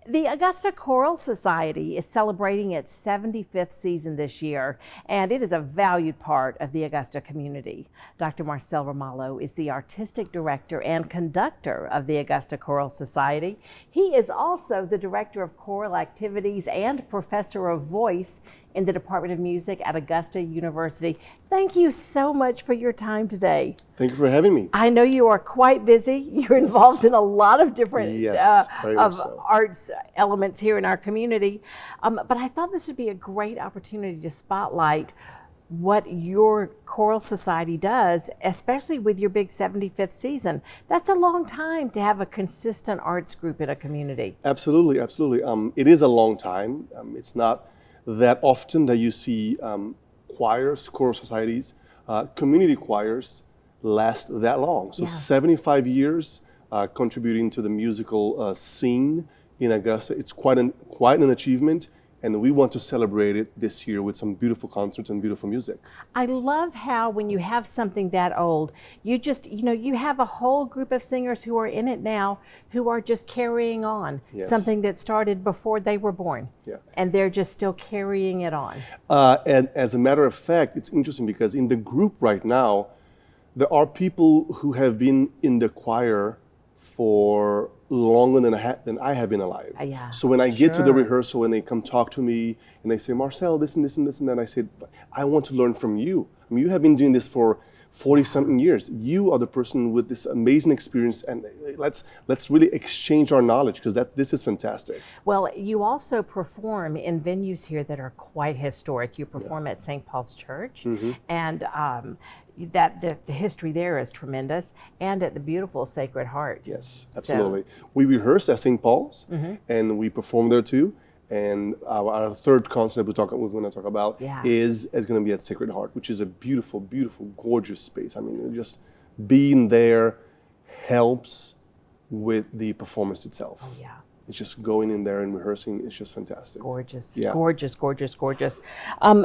The Augusta Choral Society is celebrating its 75th season this year, and it is a valued part of the Augusta community. Dr. Marcel Ramalho is the artistic director and conductor of the Augusta Choral Society. He is also the director of choral activities and professor of voice in the Department of Music at Augusta University. Thank you so much for your time today. Thank you for having me. I know you are quite busy. You're involved in a lot of different arts elements here in our community. But I thought this would be a great opportunity to spotlight what your choral society does, especially with your big 75th season. That's a long time to have a consistent arts group in a community. Absolutely, absolutely. It is a long time. It's not that often that you see choirs, choral societies, community choirs last that long. So 75 years contributing to the musical scene in Augusta. It's quite an achievement, and we want to celebrate it this year with some beautiful concerts and beautiful music. I love how when you have something that old, you just, you have a whole group of singers who are in it now who are just carrying on something that started before they were born. Yeah. And they're just still carrying it on. And as a matter of fact, it's interesting because in the group right now, there are people who have been in the choir for longer than I have been alive. So when I get to the rehearsal and they come talk to me and they say, Marcel, this and this and this and that, I said, I want to learn from you. I mean, you have been doing this for 40-something years. You are the person with this amazing experience, and let's really exchange our knowledge, because this is fantastic. Well, you also perform in venues here that are quite historic. You perform at St. Paul's Church, and the history there is tremendous, and at the beautiful Sacred Heart. Yes, absolutely. So, we rehearse at St. Paul's, and we perform there too. And our third concert we're going to talk about is going to be at Sacred Heart, which is a beautiful, beautiful, gorgeous space. I mean, just being there helps with the performance itself. Oh, yeah. It's just going in there and rehearsing. It's just fantastic. Gorgeous, gorgeous, gorgeous, gorgeous.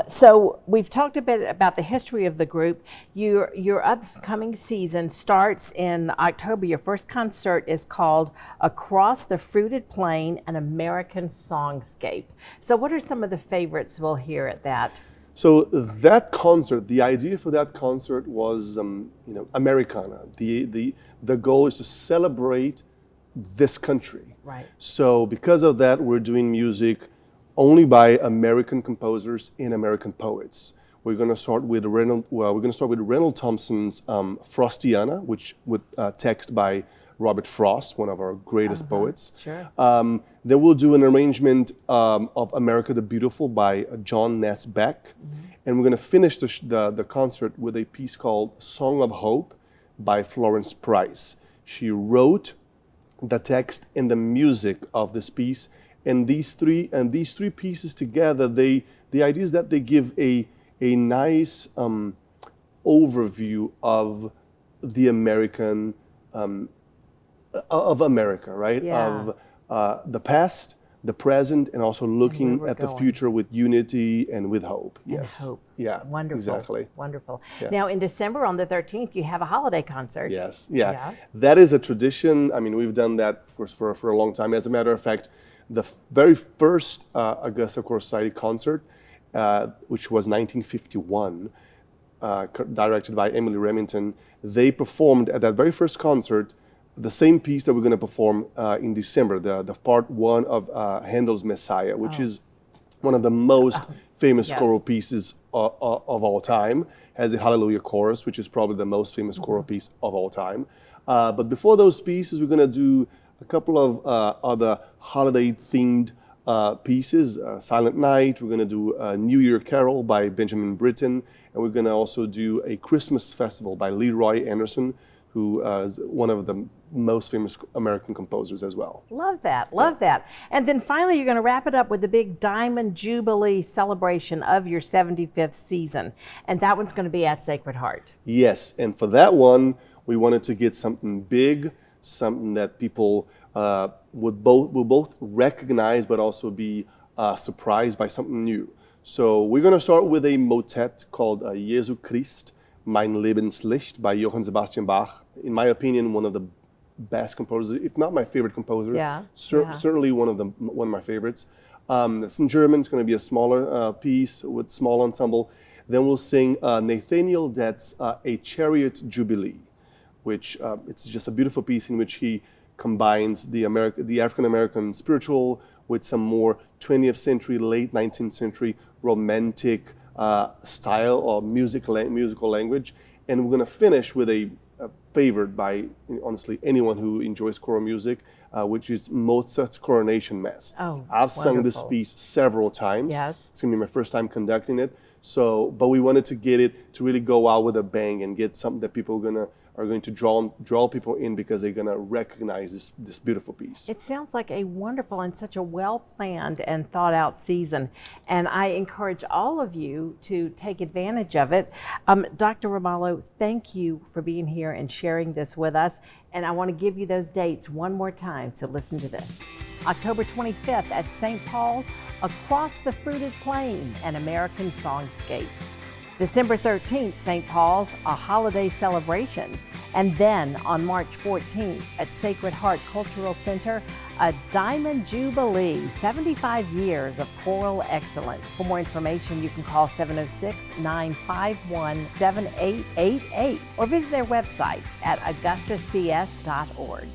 So we've talked a bit about the history of the group. Your upcoming season starts in October. Your first concert is called Across the Fruited Plain, an American Songscape. So what are some of the favorites we'll hear at that? So that concert, the idea for that concert was, Americana. The goal is to celebrate this country. Right. So because of that, we're doing music only by American composers and American poets. We're going to start with Reynold Thompson's Frostiana, which with text by Robert Frost, one of our greatest poets. Sure. Then we'll do an arrangement of America the Beautiful by John Ness Beck. And we're going to finish the concert with a piece called Song of Hope by Florence Price. She wrote the text and the music of this piece, and these three pieces together, the idea is that they give a nice overview of the American of America, right? Yeah. Of the past, the present, and also looking at the future with unity and with hope. And hope. Yeah. Wonderful. Exactly. Wonderful. Yeah. Now in December on the 13th, you have a holiday concert. Yes. Yeah. That is a tradition. I mean, we've done that for a long time. As a matter of fact, the very first Augusta Choral Society concert, which was 1951, directed by Emily Remington, they performed at that very first concert the same piece that we're going to perform in December, the part one of Handel's Messiah, which is one of the most famous choral pieces of all time. Has a Hallelujah chorus, which is probably the most famous choral piece of all time. But before those pieces, we're going to do a couple of other holiday-themed pieces. Silent Night, we're going to do a New Year Carol by Benjamin Britten, and we're going to also do a Christmas Festival by Leroy Anderson, who is one of the most famous American composers as well. Love that, love that. And then finally, you're going to wrap it up with the big Diamond Jubilee celebration of your 75th season. And that one's going to be at Sacred Heart. Yes, and for that one, we wanted to get something big, something that people will both recognize, but also be surprised by something new. So we're going to start with a motet called Jesu Christ, Mein Lebenslicht by Johann Sebastian Bach. In my opinion, one of the best composers, if not my favorite composer. Yeah, Certainly one of my favorites. It's in German. It's going to be a smaller piece with small ensemble. Then we'll sing Nathaniel Dett's A Chariot Jubilee, which it's just a beautiful piece in which he combines the African American spiritual with some more 20th century, late 19th century romantic style or musical language. And we're going to finish with a favorite by, honestly, anyone who enjoys choral music, which is Mozart's Coronation Mass. Oh, I've sung this piece several times. Yes. It's going to be my first time conducting it. So, but we wanted to get it to really go out with a bang and get something that people are going to draw people in because they're going to recognize this beautiful piece. It sounds like a wonderful and such a well-planned and thought-out season, and I encourage all of you to take advantage of it. Dr. Ramalho, thank you for being here and sharing this with us, and I want to give you those dates one more time, so listen to this. October 25th at St. Paul's, Across the Fruited Plain, an American Songscape. December 13th, St. Paul's, a holiday celebration. And then on March 14th at Sacred Heart Cultural Center, a Diamond Jubilee, 75 years of choral excellence. For more information, you can call 706-951-7888 or visit their website at augustacs.org.